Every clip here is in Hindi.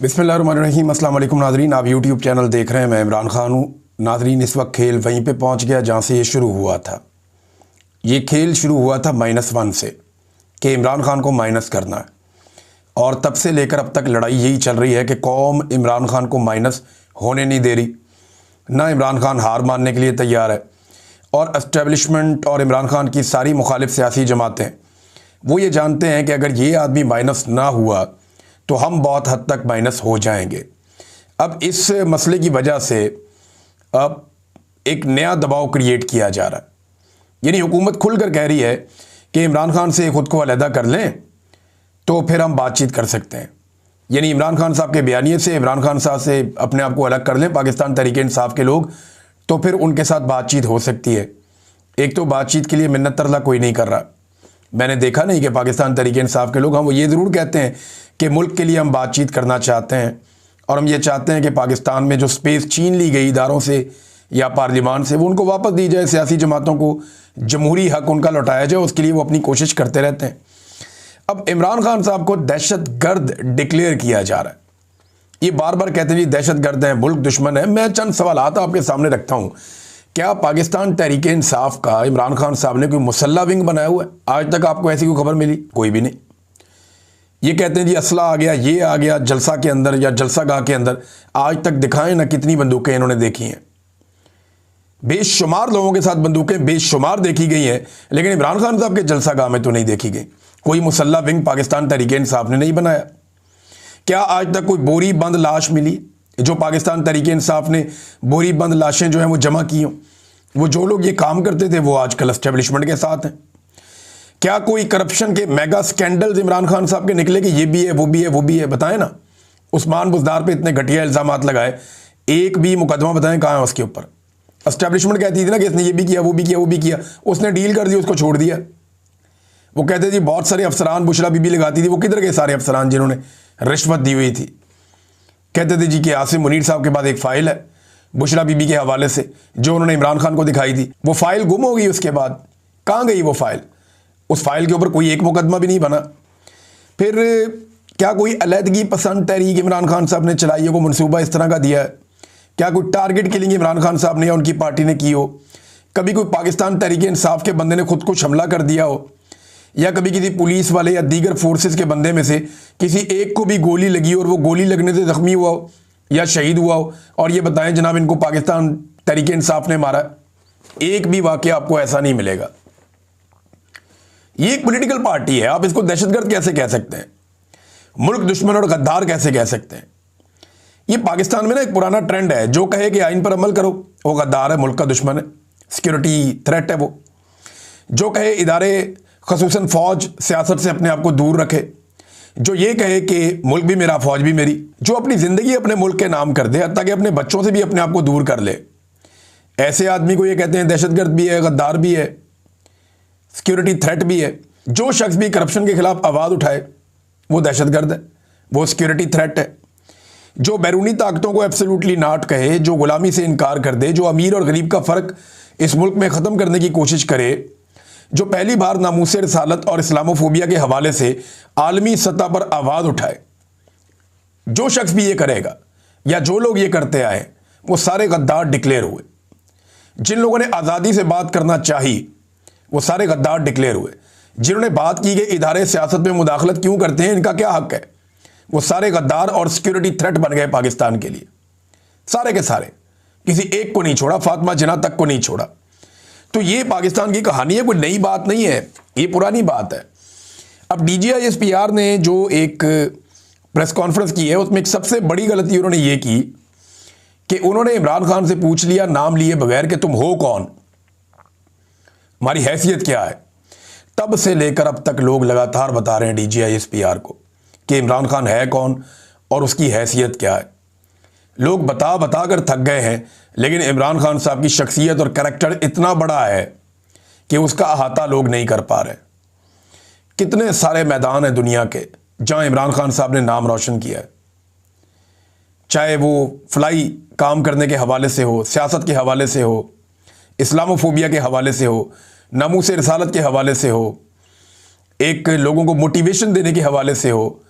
बिस्मिल्लाहिर्रहमानिर्रहीम। अस्सलाम वालेकुम नाज़रीन, आप यूट्यूब चैनल देख रहे हैं। मैं इमरान खान हूँ। नाज़रीन, इस वक्त खेल वहीं पे पहुँच गया जहाँ से ये शुरू हुआ था। ये खेल शुरू हुआ था -1 से कि इमरान खान को माइनस करना है, और तब से लेकर अब तक लड़ाई यही चल रही है कि कौम इमरान खान को माइनस होने नहीं दे रही। ना इमरान खान हार मानने के लिए तैयार है, और एस्टेब्लिशमेंट और इमरान खान की सारी मुखालिफ सियासी जमातें वो ये जानते हैं कि अगर ये आदमी माइनस ना हुआ तो हम बहुत हद तक माइनस हो जाएंगे। अब इस मसले की वजह से अब एक नया दबाव क्रिएट किया जा रहा है। यानी हुकूमत खुलकर कह रही है कि इमरान खान से ख़ुद को अलहदा कर लें तो फिर हम बातचीत कर सकते हैं। यानी इमरान खान साहब के बयानिए से, इमरान खान साहब से अपने आप को अलग कर लें पाकिस्तान तहरीक इंसाफ के लोग, तो फिर उनके साथ बातचीत हो सकती है। एक तो बातचीत के लिए मिन्नत तरला कोई नहीं कर रहा। मैंने देखा नहीं कि पाकिस्तान तहरीक इंसाफ के लोग, हम वो ये ज़रूर कहते हैं कि मुल्क के लिए हम बातचीत करना चाहते हैं, और हम ये चाहते हैं कि पाकिस्तान में जो स्पेस छीन ली गई इदारों से या पार्लियामान से, वो उनको वापस दी जाए। सियासी जमातों को जमहूरी हक उनका लौटाया जाए, उसके लिए वो अपनी कोशिश करते रहते हैं। अब इमरान खान साहब को दहशत गर्द डिक्लेयर किया जा रहा है। ये बार बार कहते हैं जी दहशत गर्द है, मुल्क दुश्मन है। मैं चंद सवालात आपके सामने रखता हूँ। क्या पाकिस्तान तहरीक इंसाफ का इमरान खान साहब ने कोई मुसल्ला विंग बनाया हुआ है? आज तक आपको ऐसी कोई खबर मिली? कोई भी नहीं। ये कहते हैं जी असला आ गया, ये आ गया जलसा के अंदर या जलसागाह के अंदर। आज तक दिखाएं ना कितनी बंदूकें इन्होंने देखी हैं। बेशुमार लोगों के साथ बंदूकें बेशुमार देखी गई हैं, लेकिन इमरान खान साहब के जलसागाह में तो नहीं देखी गई। कोई मुसल्ला विंग पाकिस्तान तहरीक इंसाफ ने नहीं बनाया। क्या आज तक कोई बोरी बंद लाश मिली जो पाकिस्तान तहरीक इंसाफ ने बोरी बंद लाशें जो हैं वो जमा की हों? वो जो लोग ये काम करते थे वो आजकल एस्टेब्लिशमेंट के साथ हैं। क्या कोई करप्शन के मेगा स्कैंडल्स इमरान खान साहब के निकले कि ये भी है, वो भी है, वो भी है? बताएं ना। उस्मान बुज़दार पे इतने घटिया इल्ज़ामात लगाए, एक भी मुकदमा बताएं कहाँ है उसके ऊपर? एस्टेब्लिशमेंट कहती थी ना कि इसने ये भी किया, वो भी किया, वो भी किया। उसने डील कर दी, उसको छोड़ दिया। वो कहते थे बहुत सारे अफसरान, बुशरा बीबी लगाती थी, वो किधर गए सारे अफसरान जिन्होंने रिश्वत दी हुई थी? कहते थे जी कि आसिम मुनीर साहब के पास एक फ़ाइल है बुशरा बीबी के हवाले से जो उन्होंने इमरान खान को दिखाई थी। वो फ़ाइल गुम हो गई। उसके बाद कहाँ गई वो फ़ाइल? उस फाइल के ऊपर कोई एक मुकदमा भी नहीं बना। फिर क्या कोई अलहदगी पसंद तहरीक इमरान खान साहब ने चलाई है? कोई मनसूबा इस तरह का दिया है? क्या कोई टारगेट किलिंग इमरान खान साहब ने या उनकी पार्टी ने की हो? कभी कोई पाकिस्तान तहरीक इंसाफ के बंदे ने खुद को हमला कर दिया हो, या कभी किसी पुलिस वाले या दीगर फोर्सेस के बंदे में से किसी एक को भी गोली लगी और वो गोली लगने से ज़ख्मी हुआ हो या शहीद हुआ हो, और ये बताएं जनाब इनको पाकिस्तान तहरीक इंसाफ ने मारा? एक भी वाक़या आपको ऐसा नहीं मिलेगा। ये एक पॉलिटिकल पार्टी है। आप इसको दहशतगर्द कैसे कह सकते हैं? मुल्क दुश्मन और गद्दार कैसे कह सकते हैं? ये पाकिस्तान में ना एक पुराना ट्रेंड है, जो कहे कि आइन पर अमल करो वो गद्दार है, मुल्क का दुश्मन है, सिक्योरिटी थ्रेट है वो। जो कहे इदारे खसूसन फौज सियासत से अपने आप को दूर रखे, जो ये कहे कि मुल्क भी मेरा फौज भी मेरी, जो अपनी ज़िंदगी अपने मुल्क के नाम कर दे, ताकि अपने बच्चों से भी अपने आप को दूर कर ले, ऐसे आदमी को ये कहते हैं दहशतगर्द भी है, गद्दार भी है, सिक्योरिटी थ्रेट भी है। जो शख्स भी करप्शन के खिलाफ आवाज़ उठाए वो दहशतगर्द है, वो सिक्योरिटी थ्रेट है। जो बैरूनी ताकतों को एब्सोल्युटली नॉट कहे, जो गुलामी से इनकार कर दे, जो अमीर और गरीब का फ़र्क इस मुल्क में ख़त्म करने की कोशिश करे, जो पहली बार नामूसे रिसालत और इस्लामोफोबिया के हवाले से आलमी सतह पर आवाज़ उठाए, जो शख्स भी ये करेगा या जो लोग ये करते आए वो सारे गद्दार डिक्लेयर हुए। जिन लोगों ने आज़ादी से बात करना चाहिए वो सारे गद्दार डिक्लेयर हुए। जिन्होंने बात की कि इदारे सियासत में मुदाखलत क्यों करते हैं, इनका क्या हक है, वो सारे गद्दार और सिक्योरिटी थ्रेट बन गए पाकिस्तान के लिए। सारे के सारे, किसी एक को नहीं छोड़ा, फातिमा जिन्ना तक को नहीं छोड़ा। तो ये पाकिस्तान की कहानी है, कोई नई बात नहीं है, ये पुरानी बात है। अब DGISPR ने जो एक प्रेस कॉन्फ्रेंस की है उसमें एक सबसे बड़ी गलती उन्होंने ये की कि उन्होंने इमरान खान से पूछ लिया नाम लिए बगैर कि तुम हो कौन, हमारी हैसियत क्या है। तब से लेकर अब तक लोग लगातार बता रहे हैं DGISPR को कि इमरान खान है कौन और उसकी हैसियत क्या है। लोग बता बता कर थक गए हैं, लेकिन इमरान खान साहब की शख्सियत और करैक्टर इतना बड़ा है कि उसका अहाता लोग नहीं कर पा रहे। कितने सारे मैदान हैं दुनिया के जहां इमरान खान साहब ने नाम रोशन किया है, चाहे वो फ्लाई काम करने के हवाले से हो, सियासत के हवाले से हो, इस्लामोफोबिया के हवाले से हो, नामूसे रिसालत के हवाले से हो, एक लोगों को मोटिवेशन देने के हवाले से हो,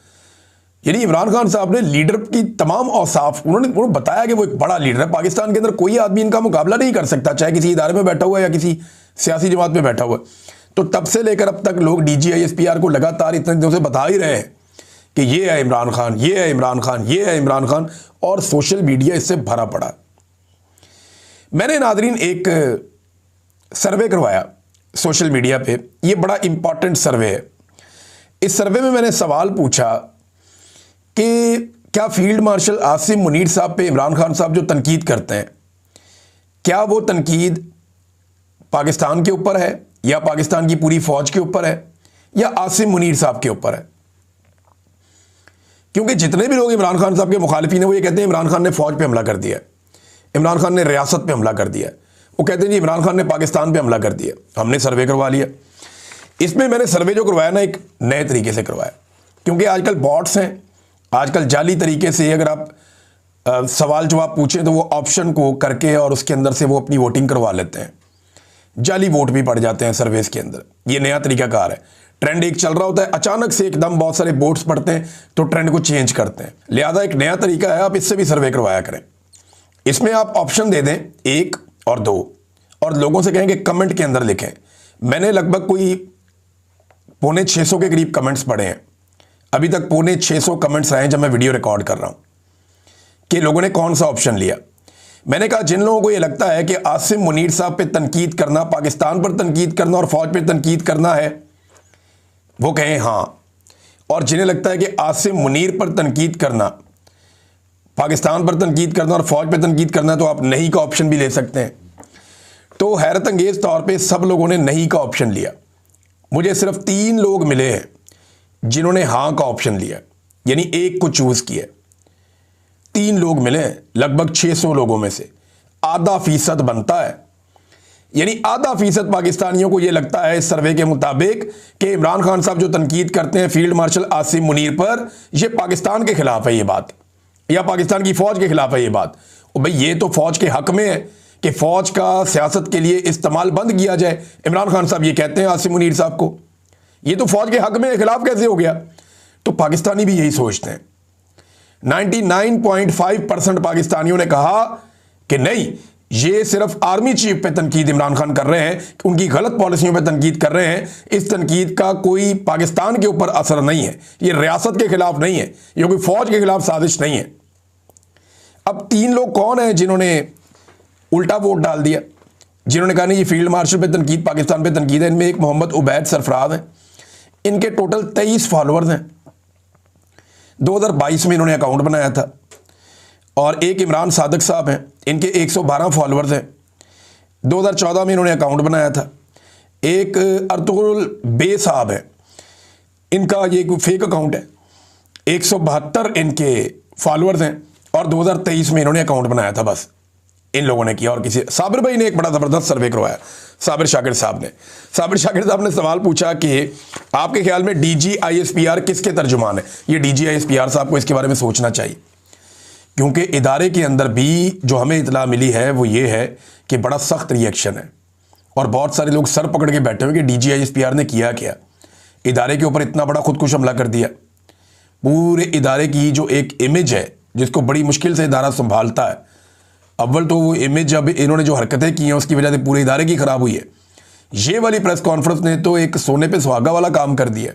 यानी इमरान खान साहब ने लीडर की तमाम औसाफ उन्होंने बताया कि वो एक बड़ा लीडर है, पाकिस्तान के अंदर कोई आदमी इनका मुकाबला नहीं कर सकता, चाहे किसी इदारे में बैठा हुआ है या किसी सियासी जमात में बैठा हुआ है। तो तब से लेकर अब तक लोग DGISPR को लगातार इतने दिनों से बता ही रहे हैं कि ये है इमरान खान, ये है इमरान खान, ये है इमरान खान, और सोशल मीडिया इससे भरा पड़ा। मैंने नादरीन एक सर्वे करवाया सोशल मीडिया पे, ये बड़ा इंपॉर्टेंट सर्वे है। इस सर्वे में मैंने सवाल पूछा कि क्या फील्ड मार्शल आसिम मुनीर साहब पे इमरान खान साहब जो तनकीद करते हैं, क्या वो तनकीद पाकिस्तान के ऊपर है या पाकिस्तान की पूरी फौज के ऊपर है या आसिम मुनीर साहब के ऊपर है? क्योंकि जितने भी लोग इमरान खान साहब के मुखालिफिन हैं वो ये कहते हैं इमरान खान ने फौज पे हमला कर दिया, इमरान खान ने रियासत पे हमला कर दिया। वो कहते हैं जी इमरान खान ने पाकिस्तान पे हमला कर दिया। हमने सर्वे करवा लिया। इसमें मैंने सर्वे जो करवाया ना, एक नए तरीके से करवाया, क्योंकि आजकल बॉट्स हैं, आजकल जाली तरीके से अगर आप सवाल जवाब पूछें तो वो ऑप्शन को करके और उसके अंदर से वो अपनी वोटिंग करवा लेते हैं, जाली वोट भी पड़ जाते हैं सर्वेस के अंदर। ये नया तरीकाकार है। ट्रेंड एक चल रहा होता है, अचानक से एकदम बहुत सारे वोट्स पड़ते हैं तो ट्रेंड को चेंज करते हैं। लिहाजा एक नया तरीका है, आप इससे भी सर्वे करवाया करें। इसमें आप ऑप्शन दे दें 1 और 2 और लोगों से कहें कि कमेंट के अंदर लिखें। मैंने लगभग कोई 650 के करीब कमेंट्स पढ़े हैं अभी तक, 650 कमेंट्स आए हैं जब मैं वीडियो रिकॉर्ड कर रहा हूं कि लोगों ने कौन सा ऑप्शन लिया। मैंने कहा जिन लोगों को यह लगता है कि आसिम मुनीर साहब पे तनकीद करना, पाकिस्तान पर तनकीद करना और फौज पे तनकीद करना है, वो कहें हां, और जिन्हें लगता है कि आसिम मुनीर पर तनकीद करना, पाकिस्तान पर तनकीद करना और फौज पर तनकीद करना, तो आप नहीं का ऑप्शन भी ले सकते हैं। तो हैरत अंगेज तौर पे सब लोगों ने नहीं का ऑप्शन लिया। मुझे सिर्फ 3 लोग मिले हैं जिन्होंने हां का ऑप्शन लिया, यानी 1 को चूज किया। 3 लोग मिले लगभग 600 लोगों में से, आधा फीसद बनता है। यानी आधा फीसद पाकिस्तानियों को यह लगता है इस सर्वे के मुताबिक कि इमरान खान साहब जो तनकीद करते हैं फील्ड मार्शल आसिम मुनीर पर, यह पाकिस्तान के खिलाफ है ये बात, या पाकिस्तान की फौज के खिलाफ है ये बात। और भाई ये तो फौज के हक में है कि फौज का सियासत के लिए इस्तेमाल बंद किया जाए। इमरान खान साहब ये कहते हैं आसिम मुनीर साहब को, ये तो फौज के हक में खिलाफ कैसे हो गया? तो पाकिस्तानी भी यही सोचते हैं। 99.5% पाकिस्तानियों ने कहा कि नहीं, ये सिर्फ आर्मी चीफ पे तनकीद इमरान खान कर रहे हैं, उनकी गलत पॉलिसियों पे तनकीद कर रहे हैं। इस तनकीद का कोई पाकिस्तान के ऊपर असर नहीं है, ये रियासत के खिलाफ नहीं है, ये कोई फौज के खिलाफ साजिश नहीं है। अब 3 लोग कौन हैं जिन्होंने उल्टा वोट डाल दिया, जिन्होंने कहा नहीं ये फील्ड मार्शल पे तनकीद, पाकिस्तान पे तनकीद है? इनमें एक मोहम्मद उबैद सरफराज हैं, इनके टोटल 23 फॉलोअर्स हैं। 2022 में इन्होंने अकाउंट बनाया था। और एक इमरान सादिक साहब हैं, इनके 112 फॉलोअर्स हैं। 2014 में इन्होंने अकाउंट बनाया था। एक अर्तुगरुल बे साहब हैं, इनका ये फेक अकाउंट है, 172 इनके फॉलोअर्स हैं और 2023 में इन्होंने अकाउंट बनाया था। बस इन लोगों ने किया। और किसी साबिर भाई ने एक बड़ा ज़बरदस्त सर्वे करवाया, साबिर शाकिर साहब ने सवाल पूछा कि आपके ख्याल में DGISPR किसके तर्जुमान है? ये DGISPR साहब को इसके बारे में सोचना चाहिए, क्योंकि इदारे के अंदर भी जो हमें इतला मिली है वो ये है कि बड़ा सख्त रिएक्शन है और बहुत सारे लोग सर पकड़ के बैठे हुए कि DGISPR ने किया क्या, इदारे के ऊपर इतना बड़ा खुदकुश हमला कर दिया। पूरे इदारे की जो एक इमेज है जिसको बड़ी मुश्किल से इदारा संभालता है, अव्वल तो वो इमेज जब इन्होंने जो हरकतें की हैं उसकी वजह से पूरे इदारे की खराब हुई है। ये वाली प्रेस कॉन्फ्रेंस ने तो एक सोने पे सुहागा वाला काम कर दिया,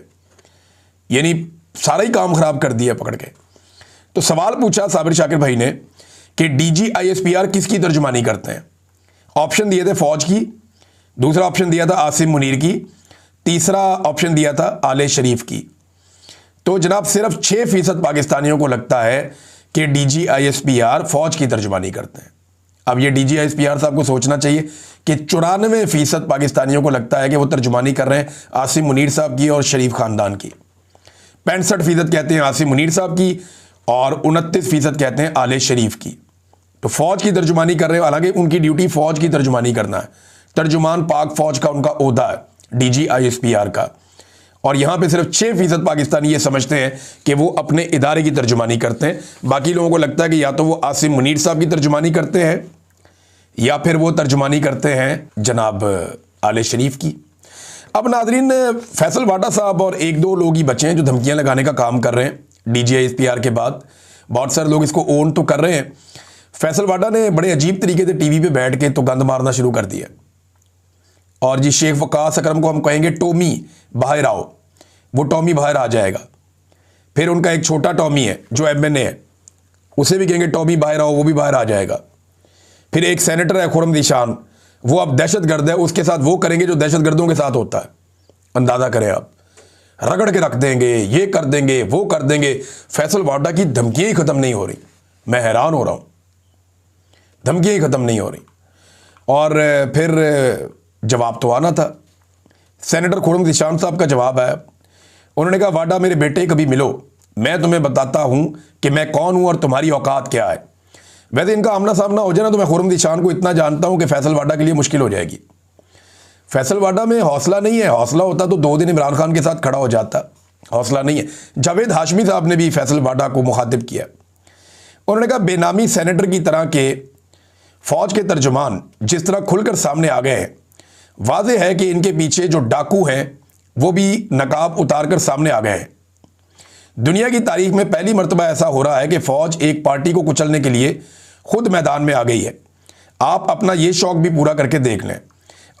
यानी सारा ही काम खराब कर दिया पकड़ के। तो सवाल पूछा साबिर शाकिर भाई ने कि DGISPR किसकी तर्जुमानी करते हैं? ऑप्शन दिए थे फौज की, दूसरा ऑप्शन दिया था आसिम मुनीर की, तीसरा ऑप्शन दिया था आले शरीफ की। तो जनाब सिर्फ 6% पाकिस्तानियों को लगता है कि DGISPR फौज की तर्जुमानी करते हैं। अब ये DGISPR साहब को सोचना चाहिए कि 94% पाकिस्तानियों को लगता है कि वो तर्जुमानी कर रहे हैं आसिम मुनीर साहब की और शरीफ खानदान की। 65% कहते हैं आसिम मुनीर साहब की और 29% कहते हैं आले शरीफ की। तो फौज की तर्जुमानी कर रहे हैं, हालांकि उनकी ड्यूटी फौज की तर्जुमानी करना है। तर्जुमान पाक फौज का उनका ओहदा है DGISPR का। और यहां पे सिर्फ 6% पाकिस्तानी ये समझते हैं कि वो अपने इदारे की तर्जुमानी करते हैं। बाकी लोगों को लगता है कि या तो वो आसिम मुनीर साहब की तर्जुमानी करते हैं या फिर वो तर्जुमानी करते हैं जनाब आले शरीफ की। अब नाजरीन, फैसल वाटा साहब और 1-2 लोग ही बचे हैं जो धमकियां लगाने का काम कर रहे हैं। DGISPR के बाद बहुत सारे लोग इसको ओन तो कर रहे हैं। फैसल वाडा ने बड़े अजीब तरीके से टीवी पे बैठ के तो गंद मारना शुरू कर दिया। और जी शेख वकास अकरम को हम कहेंगे टॉमी बाहर आओ, वो टॉमी बाहर आ जाएगा। फिर उनका एक छोटा टॉमी है जो MNA है, उसे भी कहेंगे टॉमी बाहर आओ, वो भी बाहर आ जाएगा। फिर एक सेनेटर है खुर्रम निशान, वो अब दहशतगर्द है, उसके साथ वो करेंगे जो दहशतगर्दों के साथ होता है। अंदाजा करें आप, रगड़ के रख देंगे, ये कर देंगे, वो कर देंगे। फैसल वाडा की धमकियां ही खत्म नहीं हो रही, मैं हैरान हो रहा हूं, धमकियां ही खत्म नहीं हो रही। और फिर जवाब तो आना था। सेनेटर खुर्रम निशान साहब का जवाब आया, उन्होंने कहा वाडा मेरे बेटे कभी मिलो, मैं तुम्हें बताता हूं कि मैं कौन हूं और तुम्हारी औकात क्या है। वैसे इनका आमना सामना हो जाए ना तो मैं खुर्रम निशान को इतना जानता हूं कि फैसल वाडा के लिए मुश्किल हो जाएगी। फैसल वाडा में हौसला नहीं है, हौसला होता तो 2 दिन इमरान खान के साथ खड़ा हो जाता, हौसला नहीं है। जावेद हाशमी साहब ने भी फैसल वाडा को मुखातिब किया, उन्होंने कहा बेनामी सेनेटर की तरह के फौज के तर्जुमान जिस तरह खुलकर सामने आ गए हैं, वाज़ेह है कि इनके पीछे जो डाकू हैं वो भी नकाब उतार कर सामने आ गए हैं। दुनिया की तारीख में पहली मर्तबा ऐसा हो रहा है कि फौज एक पार्टी को कुचलने के लिए खुद मैदान में आ गई है। आप अपना ये शौक भी पूरा करके देख लें,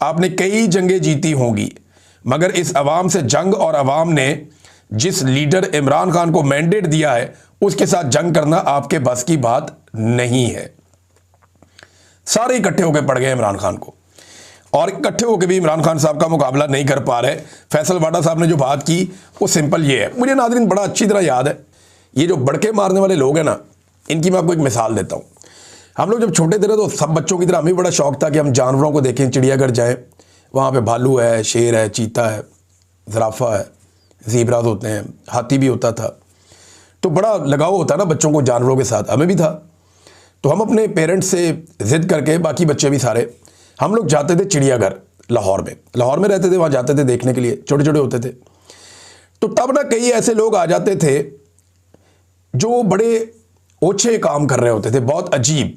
आपने कई जंगें जीती होंगी, मगर इस अवाम से जंग और अवाम ने जिस लीडर इमरान खान को मैंडेट दिया है उसके साथ जंग करना आपके बस की बात नहीं है। सारे इकट्ठे होकर पड़ गए इमरान खान को, और इकट्ठे होकर भी इमरान खान साहब का मुकाबला नहीं कर पा रहे। फैसल वाडा साहब ने जो बात की वो सिंपल ये है, मुझे नाज़रीन बड़ा अच्छी तरह याद है, ये जो बड़के मारने वाले लोग हैं ना, इनकी मैं आपको एक मिसाल देता हूँ। हम लोग जब छोटे थे तो सब बच्चों की तरह हमें बड़ा शौक था कि हम जानवरों को देखें, चिड़ियाघर जाएं, वहाँ पे भालू है, शेर है, चीता है, ज़राफ़ा है, ज़ीब्राज़ होते हैं, हाथी भी होता था। तो बड़ा लगाव होता है ना बच्चों को जानवरों के साथ, हमें भी था। तो हम अपने पेरेंट्स से ज़िद करके, बाकी बच्चे भी सारे, हम लोग जाते थे चिड़ियाघर लाहौर में रहते थे, वहाँ जाते थे देखने के लिए, छोटे छोटे होते थे। तो तब ना कई ऐसे लोग आ जाते थे जो बड़े ओछे काम कर रहे होते थे, बहुत अजीब,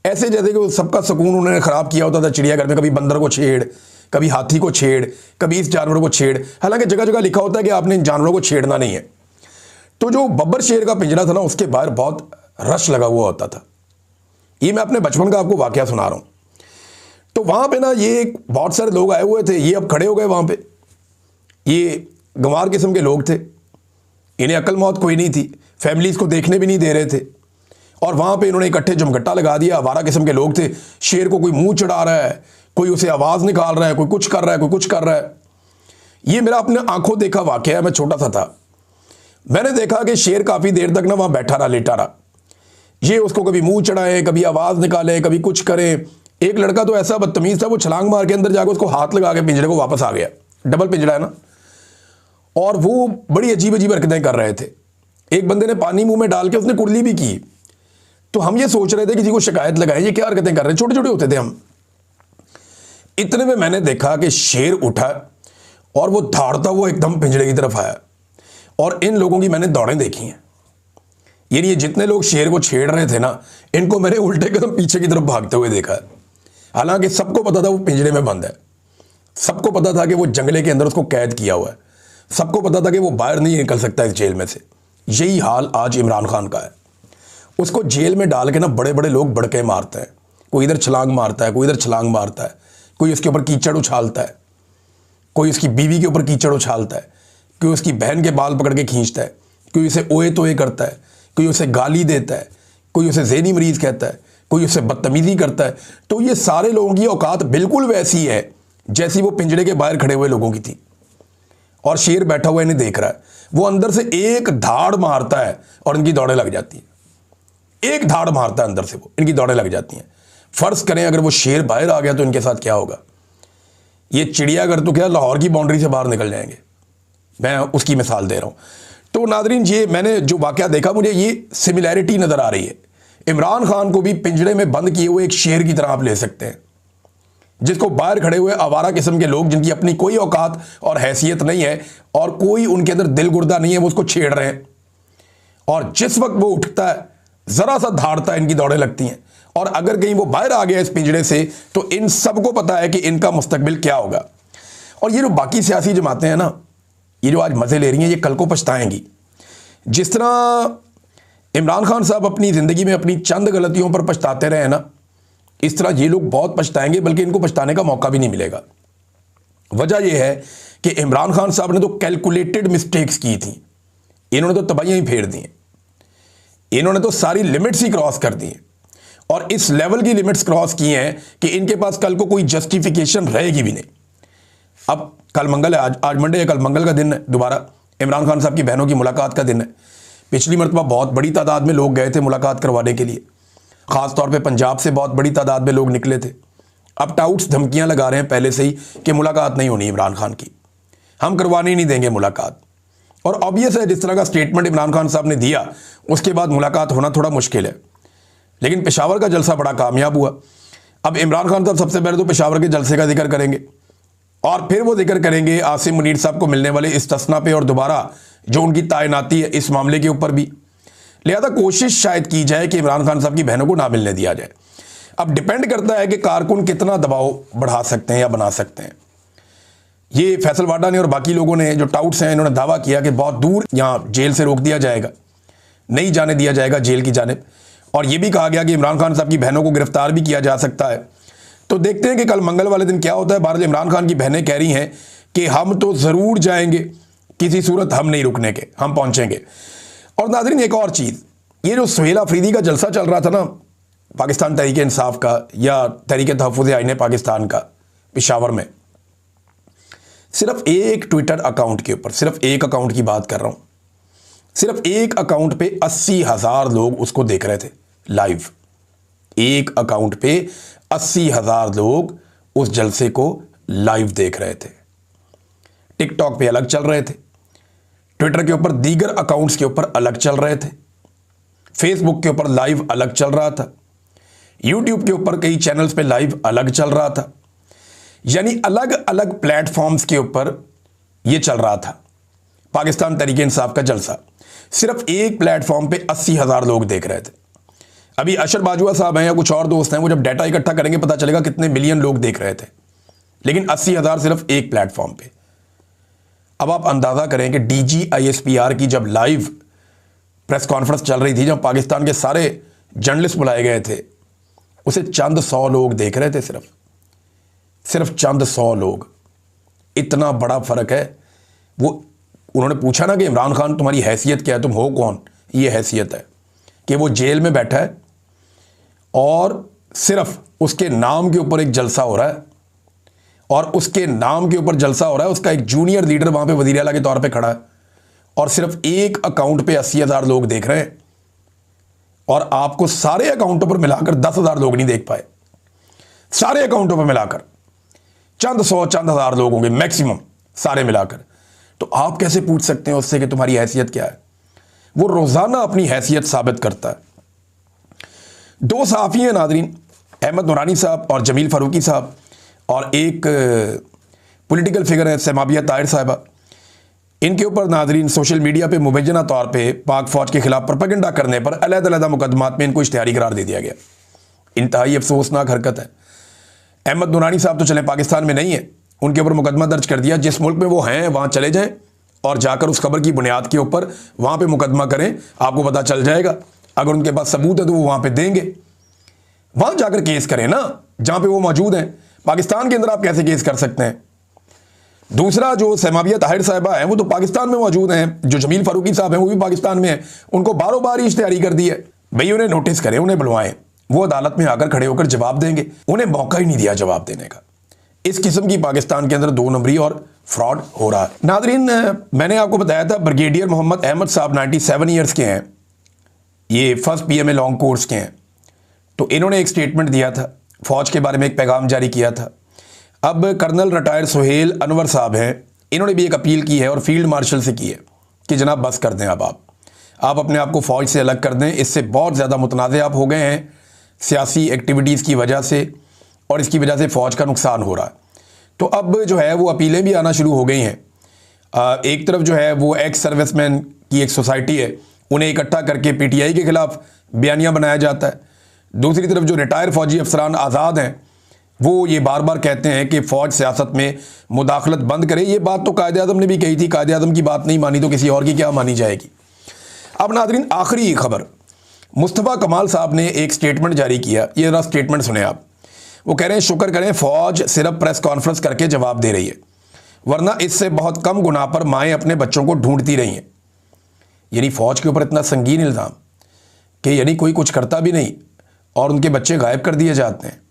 ऐसे जैसे कि सबका सुकून उन्होंने ख़राब किया होता था चिड़ियाघर में। कभी बंदर को छेड़, कभी हाथी को छेड़, कभी इस जानवर को छेड़, हालांकि जगह जगह लिखा होता है कि आपने इन जानवरों को छेड़ना नहीं है। तो जो बब्बर शेर का पिंजरा था ना, उसके बाहर बहुत रश लगा हुआ होता था। ये मैं अपने बचपन का आपको वाकया सुना रहा हूँ। तो वहाँ पे ना ये बहुत सारे लोग आए हुए थे, ये अब खड़े हो गए वहाँ पे, ये गंवार किस्म के लोग थे, इन्हें अकल मौत कोई नहीं थी, फैमिलीज़ को देखने भी नहीं दे रहे थे, और वहाँ पे इन्होंने इकट्ठे जमघट्टा लगा दिया। आवारा किस्म के लोग थे, शेर को कोई मुंह चढ़ा रहा है, कोई उसे आवाज़ निकाल रहा है, कोई कुछ कर रहा है, कोई कुछ कर रहा है। ये मेरा अपने आंखों देखा वाकया है, मैं छोटा सा था, मैंने देखा कि शेर काफ़ी देर तक ना वहाँ बैठा रहा, लेटा रहा, ये उसको कभी मुंह चढ़ाए, कभी आवाज़ निकाले, कभी कुछ करे। एक लड़का तो ऐसा बदतमीज़ था, वो छलांग मार के अंदर जाकर उसको हाथ लगा के पिंजरे को वापस आ गया, डबल पिंजरा है ना, और वो बड़ी अजीब अजीब हरकतें कर रहे थे। एक बंदे ने पानी मुंह में डाल के उसने कुर्ली भी की। तो हम ये सोच रहे थे किसी को शिकायत लगाए, ये क्या हरकतें कर रहे हैं, छोटे छोटे होते थे हम। इतने में मैंने देखा कि शेर उठा और वो दौड़ता हुआ एकदम पिंजरे की तरफ आया, और इन लोगों की मैंने दौड़ें देखी हैं। ये जितने लोग शेर को छेड़ रहे थे ना, इनको मैंने उल्टे कदम पीछे की तरफ भागते हुए देखा है। हालांकि सबको पता था वो पिंजरे में बंद है, सबको पता था कि वो जंगले के अंदर उसको कैद किया हुआ है, सबको पता था कि वो बाहर नहीं निकल सकता इस जेल में से। यही हाल आज इमरान खान का है। उसको जेल में डाल के ना बड़े बड़े लोग बड़के मारते हैं, कोई इधर छलांग मारता है, कोई इधर छलांग मारता है, कोई उसके ऊपर कीचड़ उछालता है, कोई उसकी बीवी के ऊपर कीचड़ उछालता है, कोई उसकी बहन के बाल पकड़ के खींचता है, कोई उसे ओए तोए करता है, कोई उसे गाली देता है, कोई उसे ज़हनी मरीज़ कहता है, कोई उससे बदतमीज़ी करता है। तो ये सारे लोगों की औकात बिल्कुल वैसी है जैसी वो पिंजरे के बाहर खड़े हुए लोगों की थी। और शेर बैठा हुआ इन्हें देख रहा है, वो अंदर से एक धाड़ मारता है और इनकी दौड़ें लग जाती हैं। एक धाड़ मारता है अंदर से, वो इनकी दौड़ें लग जाती हैं। फ़र्ज़ करें अगर वो शेर बाहर आ गया तो इनके साथ क्या होगा। ये चिड़ियाघर तो क्या लाहौर की बाउंड्री से बाहर निकल जाएंगे, मैं उसकी मिसाल दे रहा हूँ। तो नादरीन, ये मैंने जो वाकया देखा, मुझे ये सिमिलैरिटी नज़र आ रही है। इमरान खान को भी पिंजरे में बंद किए हुए एक शेर की तरह आप ले सकते हैं, जिसको बाहर खड़े हुए आवारा किस्म के लोग, जिनकी अपनी कोई औकात और हैसियत नहीं है और कोई उनके अंदर दिल गुर्दा नहीं है, वो उसको छेड़ रहे हैं। और जिस वक्त वो उठता है, ज़रा सा धाड़ता है, इनकी दौड़ें लगती हैं। और अगर कहीं वो बाहर आ गया इस पिंजरे से, तो इन सबको पता है कि इनका मुस्तकबिल क्या होगा। और ये जो बाकी सियासी जमातें हैं ना, ये जो आज मज़े ले रही हैं, ये कल को पछताएंगी। जिस तरह इमरान खान साहब अपनी ज़िंदगी में अपनी चंद गलतियों पर पछताते रहे हैं ना, इस तरह ये लोग बहुत पछताएंगे, बल्कि इनको पछताने का मौका भी नहीं मिलेगा। वजह यह है कि इमरान खान साहब ने तो कैलकुलेटेड मिस्टेक्स की थी, इन्होंने तो तबाहियां ही फेर दी हैं, इन्होंने तो सारी लिमिट्स ही क्रॉस कर दी हैं, और इस लेवल की लिमिट्स क्रॉस की हैं कि इनके पास कल को कोई जस्टिफिकेशन रहेगी भी नहीं। अब कल मंगल है, आज मंडे है, कल मंगल का दिन है, दोबारा इमरान खान साहब की बहनों की मुलाकात का दिन है। पिछली मरतबा बहुत बड़ी तादाद में लोग गए थे मुलाकात करवाने के लिए, ख़ासतौर पे पंजाब से बहुत बड़ी तादाद में लोग निकले थे। अब टाउट्स धमकियां लगा रहे हैं पहले से ही कि मुलाकात नहीं होनी इमरान खान की, हम करवाने ही नहीं देंगे मुलाकात। और ऑब्वियस है, जिस तरह का स्टेटमेंट इमरान खान साहब ने दिया उसके बाद मुलाकात होना थोड़ा मुश्किल है। लेकिन पेशावर का जलसा बड़ा कामयाब हुआ। अब इमरान खान साहब सबसे पहले तो पेशावर के जलसे का जिक्र करेंगे, और फिर वो जिक्र करेंगे आसिम मुनीर साहब को मिलने वाले इस्तिस्ना पे, और दोबारा जो उनकी तैनाती है इस मामले के ऊपर भी। लिहाजा कोशिश शायद की जाए कि इमरान खान साहब की बहनों को ना मिलने दिया जाए। अब डिपेंड करता है कि कारकुन कितना दबाव बढ़ा सकते हैं या बना सकते हैं। ये फैसल वाडा ने और बाकी लोगों ने जो टाउट्स हैं, इन्होंने दावा किया कि बहुत दूर यहाँ जेल से रोक दिया जाएगा, नहीं जाने दिया जाएगा जेल की जानिब, और ये भी कहा गया कि इमरान खान साहब की बहनों को गिरफ्तार भी किया जा सकता है। तो देखते हैं कि कल मंगल वाले दिन क्या होता है। बहरहाल इमरान खान की बहनें कह रही हैं कि हम तो ज़रूर जाएंगे, किसी सूरत हम नहीं रुकने के, हम पहुँचेंगे। और नाज़रीन एक और चीज़, ये जो सुहेल अफरीदी का जलसा चल रहा था ना, पाकिस्तान तहरीक इंसाफ का या तहरीक तहफ़्फ़ुज़ आईन पाकिस्तान का, पेशावर में, सिर्फ एक ट्विटर अकाउंट के ऊपर, सिर्फ एक अकाउंट की बात कर रहा हूँ, सिर्फ एक अकाउंट पे 80,000 लोग उसको देख रहे थे लाइव। एक अकाउंट पे 80,000 लोग उस जलसे को लाइव देख रहे थे। टिकटॉक पे अलग चल रहे थे, ट्विटर के ऊपर दीगर अकाउंट्स के ऊपर अलग चल रहे थे, फेसबुक के ऊपर लाइव अलग चल रहा था, यूट्यूब के ऊपर कई चैनल्स पे लाइव अलग चल रहा था। यानी अलग अलग प्लेटफॉर्म्स के ऊपर ये चल रहा था पाकिस्तान तहरीक इंसाफ का जलसा। सिर्फ एक प्लेटफॉर्म पे 80,000 लोग देख रहे थे। अभी अशर बाजुआ साहब हैं या कुछ और दोस्त हैं, वो जब डाटा इकट्ठा करेंगे पता चलेगा कितने मिलियन लोग देख रहे थे, लेकिन 80,000 सिर्फ एक प्लेटफॉर्म पे। अब आप अंदाज़ा करें कि DGISPR की जब लाइव प्रेस कॉन्फ्रेंस चल रही थी, जब पाकिस्तान के सारे जर्नलिस्ट बुलाए गए थे, उसे चंद 100 लोग देख रहे थे, सिर्फ चंद 100 लोग। इतना बड़ा फ़र्क है। वो उन्होंने पूछा ना कि इमरान खान तुम्हारी हैसियत क्या है, तुम हो कौन? ये हैसियत है कि वो जेल में बैठा है और सिर्फ उसके नाम के ऊपर एक जलसा हो रहा है, और उसके नाम के ऊपर जलसा हो रहा है, उसका एक जूनियर लीडर वहाँ पे वज़ीर आला के तौर पे खड़ा है, और सिर्फ एक अकाउंट पे 80,000 लोग देख रहे हैं, और आपको सारे अकाउंटों पर मिलाकर 10,000 लोग नहीं देख पाए। सारे अकाउंटों पर मिलाकर चंद 100 चंद हज़ार लोग होंगे मैक्सिमम, सारे मिलाकर। तो आप कैसे पूछ सकते हैं उससे कि तुम्हारी हैसियत क्या है? वो रोज़ाना अपनी हैसियत साबित करता है। दो सहाफ़ी हैं नाज़रीन, अहमद नूरानी साहब और जमील फ़ारूकी साहब, और एक पॉलिटिकल फिगर है सेमाबिया ताहिर साहिबा। इनके ऊपर नाज़रीन सोशल मीडिया पे मुबैना तौर पे पाक फ़ौज के ख़िलाफ़ प्रोपेगेंडा करने पर अलग-अलग मुकदमात में इनको इश्तिहारी करार दे दिया गया। इंतहाई अफसोसनाक हरकत है। अहमद नूरानी साहब तो चले पाकिस्तान में नहीं है, उनके ऊपर मुकदमा दर्ज कर दिया। जिस मुल्क में वो हैं वहाँ चले जाएं और जाकर उस खबर की बुनियाद के ऊपर वहाँ पे मुकदमा करें, आपको पता चल जाएगा। अगर उनके पास सबूत है तो वो वहाँ पे देंगे, वहाँ जाकर केस करें ना, जहाँ पे वो मौजूद हैं। पाकिस्तान के अंदर आप कैसे केस कर सकते हैं? दूसरा, जो सेमाबिया ताहिर साहिबा हैं वो तो पाकिस्तान में मौजूद हैं, जो जमील फ़ारूकी साहब हैं वो भी पाकिस्तान में हैं। उनको बारों बार ही इश्तिहारी कर दी है, भाई उन्हें नोटिस करें, उन्हें बुलवाएं, वो अदालत में आकर खड़े होकर जवाब देंगे। उन्हें मौका ही नहीं दिया जवाब देने का। इस किस्म की पाकिस्तान के अंदर 2 नंबरी और फ्रॉड हो रहा है। नाज़रीन, मैंने आपको बताया था ब्रिगेडियर मोहम्मद अहमद साहब 97 ईयर्स के हैं, ये फर्स्ट PMA लॉन्ग कोर्स के हैं। तो इन्होंने एक स्टेटमेंट दिया था, फ़ौज के बारे में एक पैगाम जारी किया था। अब कर्नल रिटायर्ड सुहेल अनवर साहब हैं, इन्होंने भी एक अपील की है और फील्ड मार्शल से की है कि जनाब बस कर दें, अब आप अपने आप को फ़ौज से अलग कर दें। इससे बहुत ज़्यादा मुतनाज़ आप हो गए हैं सियासी एक्टिविटीज़ की वजह से, और इसकी वजह से फ़ौज का नुकसान हो रहा है। तो अब जो है वो अपीलें भी आना शुरू हो गई हैं। एक तरफ जो है वो एक्स सर्विसमैन की एक सोसाइटी है, उन्हें इकट्ठा करके PTI के ख़िलाफ़ बयानिया बनाया जाता है। दूसरी तरफ जो रिटायर फ़ौजी अफसरान आज़ाद हैं वो ये बार बार कहते हैं कि फ़ौज सियासत में मुदाखलत बंद करे। ये बात तो कायदे आज़म ने भी कही थी, कायदे आज़म की बात नहीं मानी तो किसी और की क्या मानी जाएगी। अब नाज़रीन आखिरी खबर, मुस्तफ़ा कमाल साहब ने एक स्टेटमेंट जारी किया, ये जरा स्टेटमेंट सुने आप। वो कह रहे हैं शुक्र करें फ़ौज सिर्फ प्रेस कॉन्फ्रेंस करके जवाब दे रही है, वरना इससे बहुत कम गुनाह पर माएँ अपने बच्चों को ढूंढती रही हैं। यानी फ़ौज के ऊपर इतना संगीन इल्ज़ाम कि यानी कोई कुछ करता भी नहीं और उनके बच्चे गायब कर दिए जाते हैं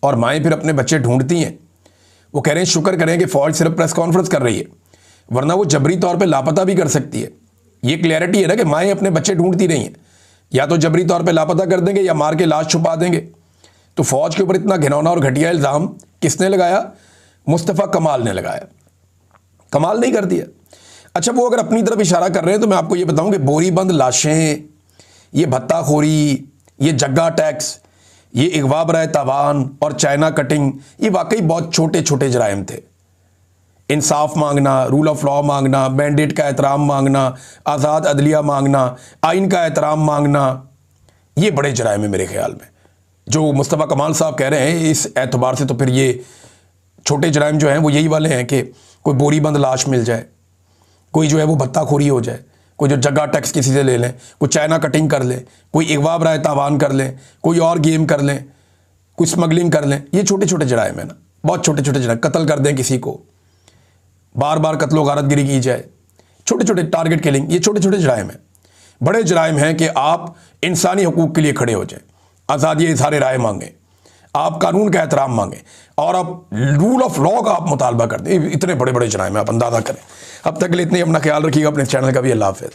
और माएँ फिर अपने बच्चे ढूंढती हैं। वो कह रहे हैं शुक्र करें कि फ़ौज सिर्फ प्रेस कॉन्फ्रेंस कर रही है, वरना वो जबरी तौर पे लापता भी कर सकती है। ये क्लैरिटी है ना कि माएँ अपने बच्चे ढूंढती रही हैं, या तो जबरी तौर पे लापता कर देंगे या मार के लाश छुपा देंगे। तो फ़ौज के ऊपर इतना घिनौना और घटिया इल्ज़ाम किसने लगाया? मुस्तफ़ा कमाल ने लगाया। कमाल नहीं कर दिया। अच्छा, वो अगर अपनी तरफ इशारा कर रहे हैं तो मैं आपको ये बताऊं कि बोरी बंद लाशें, ये भत्ताखोरी, ये जग्गा टैक्स, ये अगवा बराए तावान और चाइना कटिंग, ये वाकई बहुत छोटे छोटे जराइम थे। इंसाफ मांगना, रूल ऑफ लॉ मांगना, मैंडेट का एहतराम मांगना, आज़ाद अदलिया मांगना, आइन का एहतराम मांगना, ये बड़े जराइम है मेरे ख्याल में। जो मुस्तफ़ा कमाल साहब कह रहे हैं इस एतबार से तो फिर ये छोटे जराइम जो हैं वो यही वाले हैं कि कोई बोरी बंद लाश मिल जाए, कोई जो है वो भत्ताखोरी हो जाए, कोई जो जगह टैक्स किसी से ले लें, कोई चाइना कटिंग कर लें, कोई अगवा बराए तावान कर लें, कोई और गेम कर लें, कोई स्मगलिंग कर लें। ये छोटे छोटे जराइम है ना, बहुत छोटे छोटे जराइम। कत्ल कर दें किसी को, बार बार कत्लो गारतगिरी की जाए, छोटे छोटे टारगेट किलिंग, ये छोटे छोटे जराइम हैं। बड़े जराइम हैं कि आप इंसानी हकूक़ के लिए खड़े हो जाएं, आज़ादी इज़हार राय मांगें, आप कानून का एहतराम मांगें और आप रूल ऑफ लॉ का आप मुतालबा कर दें। इतने बड़े बड़े जराइम हैं, आप अंदाज़ा करें। अब तक के लिए इतने, अपना ख्याल रखिएगा, अपने चैनल का भी। अल्लाह हाफ़िज़।